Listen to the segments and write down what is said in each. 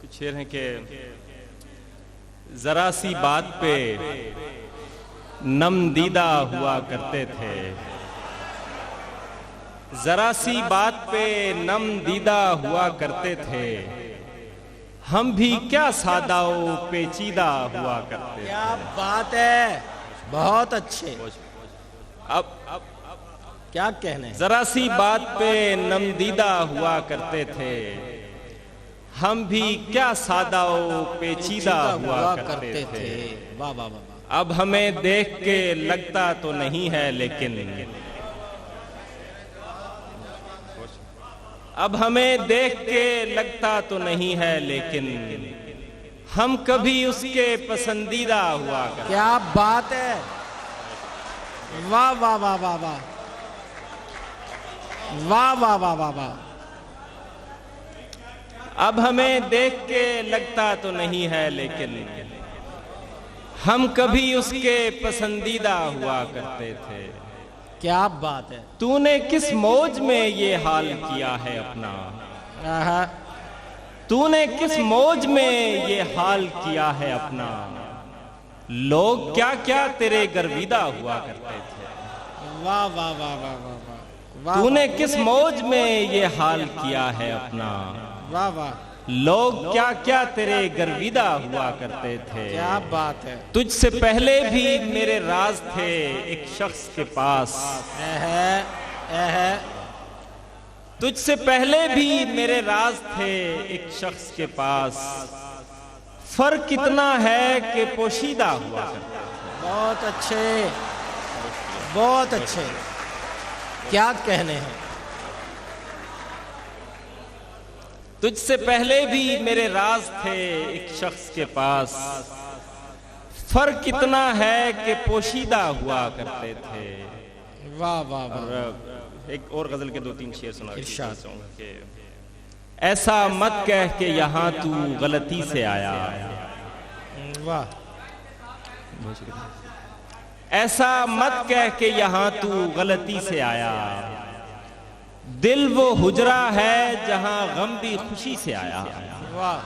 کچھ شعر ہیں کہ ذرا سی بات پہ نم دیدہ ہوا کرتے تھے، ذرا سی بات پہ نم دیدہ ہوا کرتے تھے، ہم بھی کیا سادہ و پیچیدہ ہوا کرتے تھے۔ کیا بات ہے، بہت اچھے۔ اب کیا کہنے ہیں؟ ذرا سی بات پہ نم دیدہ ہوا کرتے تھے، ہم بھی کیا سادہ و پیچیدہ ہوا کرتے تھے۔ واہ واہ واہ۔ اب ہمیں دیکھ کے لگتا تو نہیں ہے لیکن، اب ہمیں دیکھ کے لگتا تو نہیں ہے لیکن، ہم کبھی اس کے پسندیدہ ہوا کرتے۔ کیا بات ہے، واہ واہ واہ واہ واہ واہ واہ واہ واہ واہ۔ اب ہمیں دیکھ کے لگتا تو نہیں ہے لیکن، ہم کبھی اس کے پسندیدہ ہوا کرتے تھے۔ کیا بات ہے۔ تو نے کس موج میں یہ حال کیا ہے اپنا، تو نے کس موج میں یہ حال کیا ہے اپنا، لوگ کیا کیا تیرے گرویدہ ہوا کرتے تھے۔ واہ واہ واہ واہ واہ واہ۔ تو نے کس موج میں یہ حال کیا ہے اپنا، واہ واہ۔ لوگ کیا کیا تیرے گرویدہ ہوا کرتے تھے۔ کیا بات ہے۔ تجھ سے پہلے بھی میرے راز تھے ایک شخص کے پاس، تجھ سے پہلے بھی میرے راز تھے ایک شخص کے پاس، فرق اتنا ہے کہ پوشیدہ ہوا کرتے تھے۔ بہت اچھے، بہت اچھے۔ کیا کہنے ہیں؟ تجھ سے پہلے بھی میرے راز تھے ایک شخص کے پاس، فرق اتنا ہے کہ پوشیدہ ہوا کرتے تھے۔ واہ واہ واہ۔ اور ایک اور غزل کے 2-3 شعر سنا ارشاد۔ کہ ایسا مت کہہ کہ یہاں تو غلطی سے آیا، واہ۔ ایسا مت کہہ کہ یہاں تو غلطی سے آیا، دل وہ حجرہ ہے جہاں غم بھی خوشی سے آیا۔ واہ۔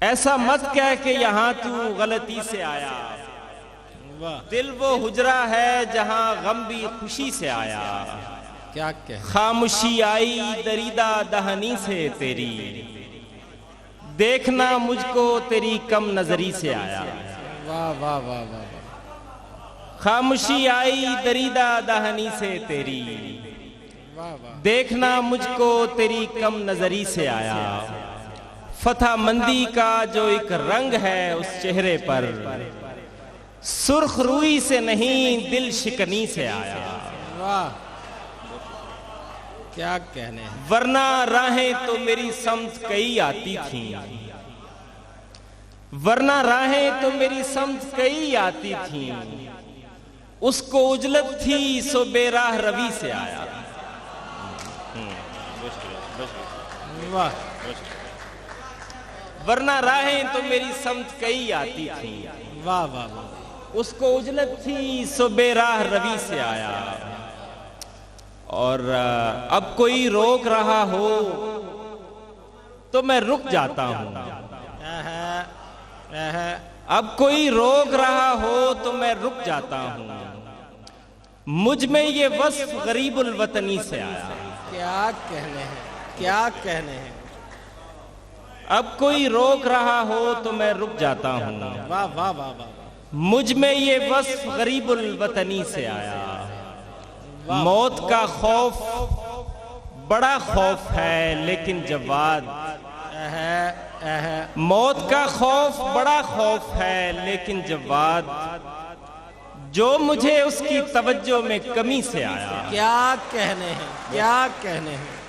ایسا مت کہہ کہ یہاں تو غلطی سے آیا، واہ۔ دل وہ حجرہ ہے جہاں غم بھی خوشی سے آیا۔ کیا کہنے؟ خاموشی آئی دریدہ دہنی سے تیری، دیکھنا مجھ کو تیری کم نظری سے آیا۔ واہ واہ واہ واہ۔ خاموشی آئی دریدہ دہنی سے تیری، واہ واہ۔ دیکھنا مجھ کو تیری کم نظری سے آیا۔ فتح مندی کا جو ایک رنگ ہے اس چہرے پر، سرخ روئی سے نہیں دل شکنی سے آیا۔ واہ۔ کیا کہنے ہیں؟ ورنہ راہیں تو میری سمت کئی آتی تھیں، ورنہ راہیں تو میری سمت کئی آتی تھیں، اس کو اجلت تھی سو بے راہ روی سے آیا۔ واہ۔ ورنہ راہیں تو میری سمت کئی آتی تھیں، واہ واہ واہ۔ اس کو اجلت تھی سو بے راہ روی سے آیا۔ اور اب کوئی روک رہا ہو تو میں رک جاتا ہوں، اب کوئی روک رہا ہو تو میں رک جاتا ہوں، مجھ میں یہ وصف غریب الوطنی سے آیا۔ کیا کہنے ہیں؟ کیا کہنے ہیں؟ اب کوئی روک رہا ہو تو میں رک جاتا ہوں، واہ واہ واہ واہ۔ مجھ میں یہ وصف غریب الوطنی سے آیا۔ موت کا خوف بڑا خوف ہے لیکن جواد، موت کا خوف بڑا خوف ہے لیکن جواد، جو مجھے اس کی توجہ میں کمی سے آیا۔ کیا کہنے ہیں؟ کیا کہنے ہیں؟